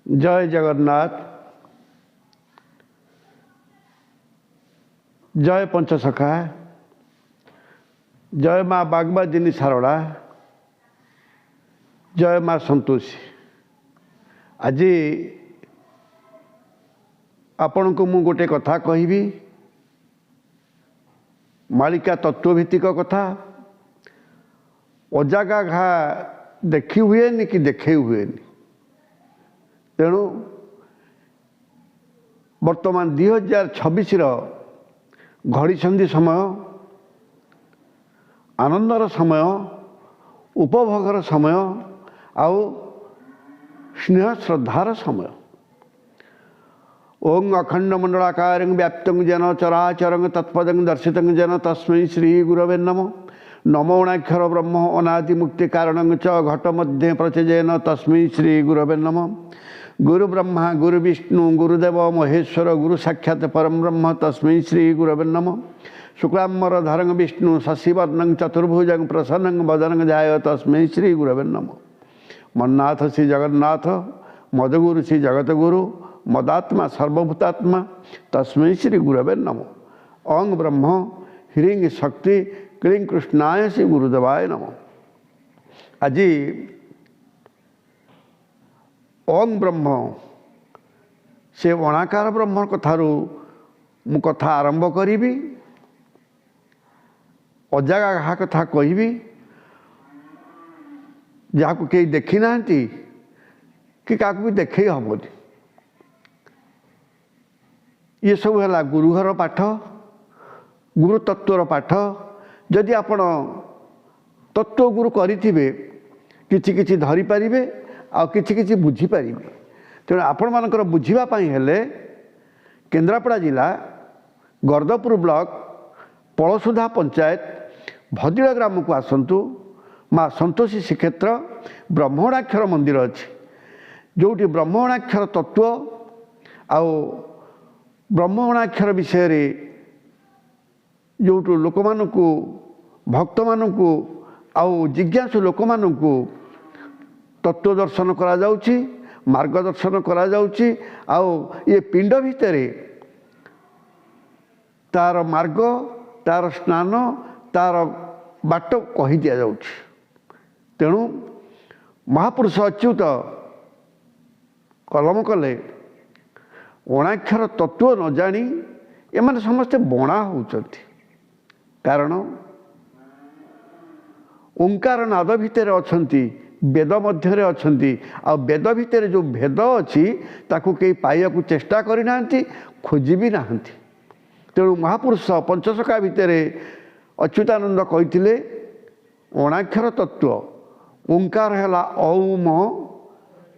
जय जगन्नाथ। जय पंचसखा। जय माँ बागबादिनी सारड़ा। जय माँ संतोषी। आज आपण को मु गोटे कथा कहबी, मालिका तत्वभित्तिक कथा। अजागा घा देखी हुए कि देखे हुए। तेणु वर्तमान 2026 घड़ी संधि समय, आनंदर समय, उपभोगर समय, आउ स्नेह श्रद्धार समय। ओं अखंड मंडलाकार व्याप्तं जन चराचरं तत्पदं दर्शितं जन तस्मै श्री गुरवे नमः। नमोणाक्षर ब्रह्म अनादि मुक्ति कारणं च घट मध्ये प्रचजेन तस्मै श्री गुरवे नमः। गुरु ब्रह्मा गुरु विष्णु गुरुदेव महेश्वर गुरु साक्षात् परम ब्रह्म तस्मै श्री गुरवे नमः। शुक्लांबर धरं विष्णु शशिवर्णं चतुर्भुजं प्रसन्नं वदनं ध्याय तस्मै श्री गुरवे नमः। मन्नाथ श्री जगन्नाथ, मदगुरु श्री जगतगुरु, मदात्मा सर्वभूतात्मा तस्मै श्री गुरवे नमः। ओं ब्रह्म ह्रीं शक्ति क्लीं कृष्णाय श्री गुरुदेवाय नमः। आज ओं ब्रह्म से अणाकार ब्रह्म कथारू मु कथा आरंभ करी। अजागा घा कथा कहबी, जहाँ को कई देखी ना कि क्या भी देखे हमनी। ये सब है गुरुघर पाठ, गुरु तत्वर पाठ। जदि आपण तत्व गुरु करिथिबे किछि किछि धरि पारिबे आ किछि किछि बुझी पारिबे। तेणु आपण मानकर बुझिबा पई हेले केन्द्रापड़ा जिला गर्दपुर ब्लॉक पलसुधा पंचायत भदिड़ा ग्राम को आसंतु। माँ संतोषी श्रीक्षेत्र ब्रह्मणाक्षर मंदिर अच्छी, जोटी ब्रह्मणाक्षर तत्व आउ ब्रह्मणाक्षर विषय रे जो लोक मानू भक्त मानू आउ जिज्ञासु लोक मानू तत्व दर्शन करा जाउची, मार्गदर्शन करा जाउची। आउ ये पिंड भितर तार मार्ग, तार स्नान, तार बाट कही दि जाउची। तेणु महापुरुष अच्युत कलम कले अणाक्षर तत्व न जानी एमाने समस्ते बणा होउचंती। कारण ओंकार नाद भितर अछंती, वेद मध्य अछंती। आ वेद भितर जो भेद अच्छी ताकू कई पाइया को चेष्टा करि नांती, खोजी भी नांती। तेणु महापुरुष पंचसखा भितर अच्युतानंद कहिथिले अणाक्षर तत्व ओंकार है औम,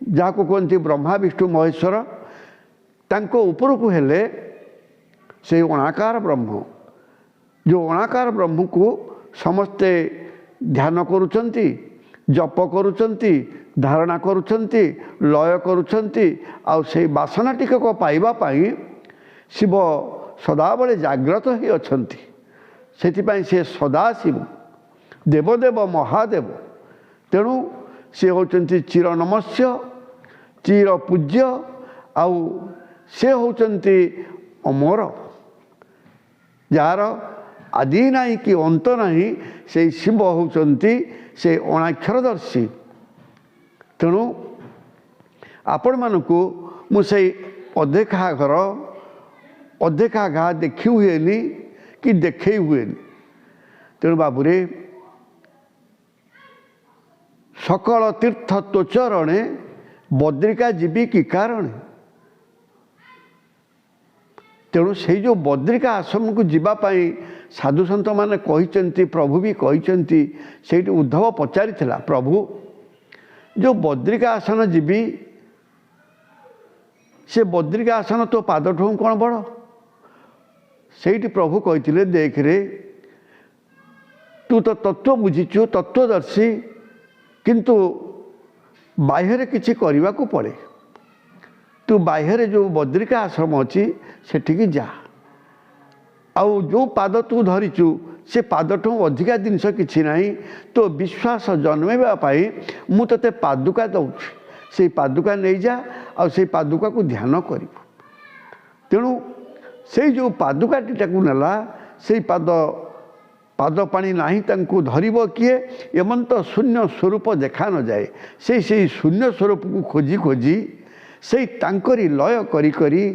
जहाँ को कहते ब्रह्मा विष्णु महेश्वर, तांको ऊपर को हेले से अणाकार ब्रह्म। जो अणाकार ब्रह्म को समस्ते ध्यान करुचंती, जप करुचंती, धारणा करुचंती, लय करुचंती। आ से बासना टिक को पाइबा पाई शिव सदाबले जाग्रत ही अछंती। सेथिपाई से सदाशिव देवदेव महादेव। तेणु से होचंती चिर नमस्य, चिर पूज्य, आउ से होचंती अमर, जार आदि नहीं कि अंत नहीं। से शिव होचंती से अणाक्षरदर्शी। तेणु आपण मानकू मुझे अदेखा घर अदेखा घा देखी हुए कि देखे हुए। तेणु बाबूरे सकल तीर्थ तोचरणे बद्रिका जीवी कि कारण। तेणु से जो बद्रिका आश्रम को जीवाई साधु सन्त मैंने कहते, प्रभु भी कहते। से उद्धव पचारि प्रभु जो बद्रिका आसन जीवी, से बद्रिका आसन तो पाद ठूँ कौन बड़। से प्रभु कहते देख रे, तू तो तत्व बुझीचु, तत्वदर्शी, किंतु बाह्य किसी करने को पड़े। तू बाह्य जो बद्रिका आश्रम अच्छी सेठिकी जा। आउ जो पाद तू धरीचु से पाद ठूँ अधिका जिनस किसी ना। तो विश्वास जन्मेवा मु ते पादुका दौर से पादुका नहीं जा से पादुका को ध्यान कर तेणु से जो पादुकाटीटाकू नेला से पाद पाद पानी नहीं तांको धरिब किए एमन तो शून्य स्वरूप देखा न जाए से शून्य स्वरूप को खोजी खोजी से तांकरी लय करी करी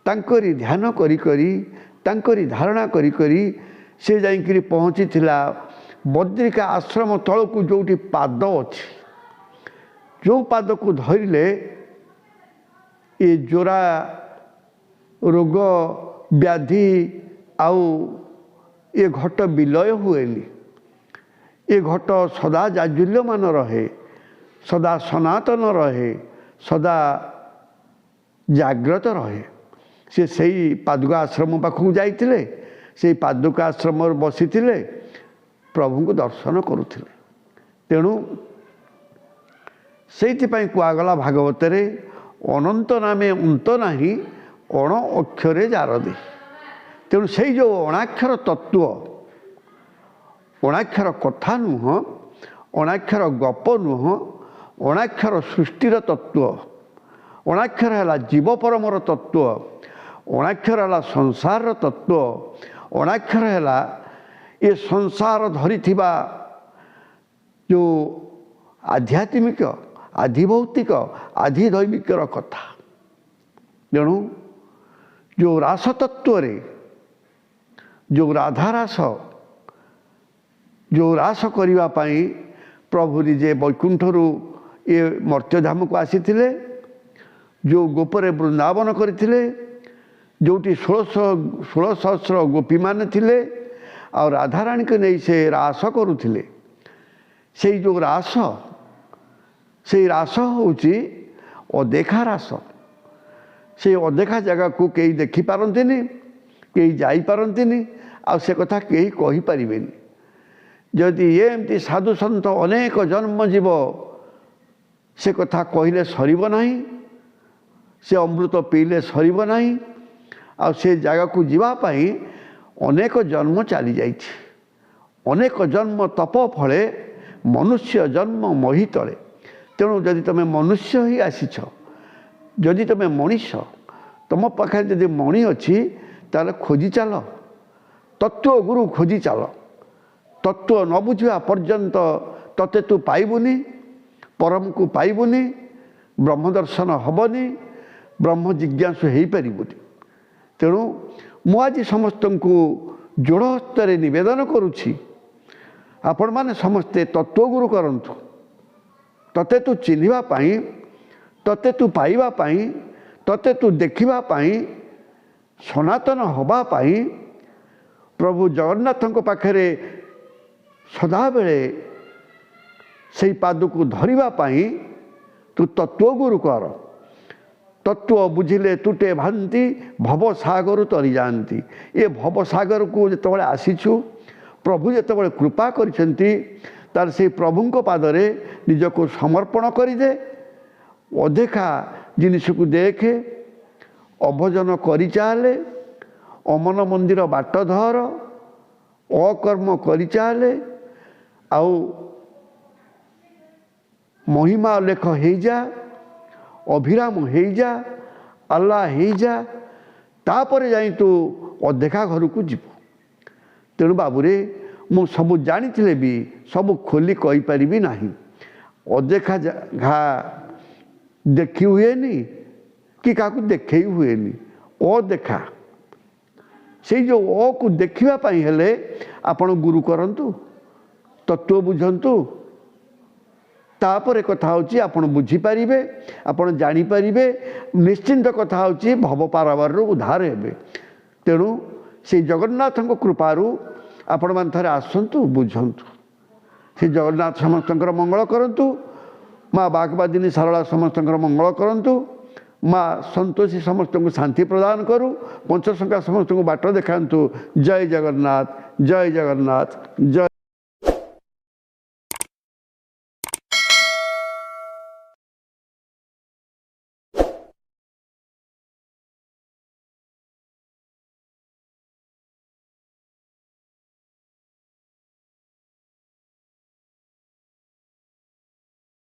तांकरी ध्यान करी करी तांकरी धारणा करी करी से जाइकरी पहुँची बद्रिका आश्रम तल को जोटी पाद अच्छी जो पाद को धरिले ये जोरा रोग व्याधि आउ ये घट विलय हुएली ये घट सदा जाजुल्यमान रहे सदा सनातन रहे सदा जाग्रत रहे से सही पादुका आश्रम पाखक जाइतिले से पादुका आश्रम बसी प्रभु को दर्शन करुले तेणु से कहगला भागवत अनंत नामे अंत नाही अण अक्षरे जारदी तेणु से जो अणाक्षर तत्व अणाक्षर कथा नुह अणाक्षर गप नुह अणाक्षर सृष्टिर तत्व अणाक्षर है जीव परमर तत्व अणाक्षर है संसार तत्व अणाक्षर है ये संसार धरी जो आध्यात्मिक आधिभौतिक आधिदैविकर कथा तेणु जो रास तत्व जो राधा रास जो रास करने प्रभु निजे वैकुंठरू ये मर्त्यधाम को आसी जो गोपरे वृंदावन करते जोटी 16 सहस्र गोपी मान थिले और राधाराणी के नहीं से रास करुले से जो रास से रास होची अदेखा रास से अदेखा जगह को कई देखी पारंतिनी कई जाई पारंतिनी आ से कथा कई कहि परिबेनी जदि ये एमती साधु सन्त अनेक जन्म जीव से कथा कहले सरीब नहीं से अमृत पीले सरीब नहीं आ से जगह को जीवाई अनेक जन्म चली जाइए अनेक जन्म तप फले मनुष्य जन्म मही तले तेणु जदि तुम मनुष्य ही आसीछ जदि तुम मनीष तुम पाखे जदि मणि अच्छी ताले खोजी चल तत्व गुरु खोजी चल तत्व न बुझा पर्यंत तते तू पाइबुनी परम को पाइबुनी ब्रह्म दर्शन हबनी ब्रह्म जिज्ञासु हो पारिबुनी तेणु मुझे समस्त को जोड़ हस्तर नवेदन करुछि आपण माने समस्ते तत्वगुरु करंतु तते तू चिन्हिबा पाई तते तू पाइबा पाई तते तू देखिबा पाई सनातन हबा पाई प्रभु जगन्नाथ पाखरे सदा बेले से पाद को धरिबा पाई तू तत्वगुरु कर तत्व बुझिले तुटे भांति भव सागर तरी जाती ये भव सागर को जिते आसीचु प्रभु जिते कृपा करिसेंती तार से प्रभु को पादरे निज को समर्पण करदे अदेखा जिनिस को देखे अभजन करि चाले अमन मंदिर बाट धर अकर्म करि चाले आउ महिमा लेख हो जा अभिराम हो जा अल्लाह हो जा तापर जाई तू अदेखा घर को जीव तेणु बाबूरे मु सब जानी भी सब खोली कहीपरि ना अदेखा घा देखी हुए कि क्या देखे हुए अदेखा से जो अ को देखापी हेले आपण गुरु करंतु तत्व बुझंतु तापर कथा होची आपण बुझीपारे आपण जानीपारे निश्चिंत कथा होची भव पारावार उद्धार हे तेणु से जगन्नाथ कृपारू आपण मान थरे आसंतु बुझंतु से जगन्नाथ समस्त मंगल करंतु माँ बागबादिनी सारला समस्त मंगल करंतु माँ संतोषी समस्त को शांति प्रदान करू पंचसंख्या समस्त को बाट देखातु जय जगन्नाथ जय जगन्नाथ जय।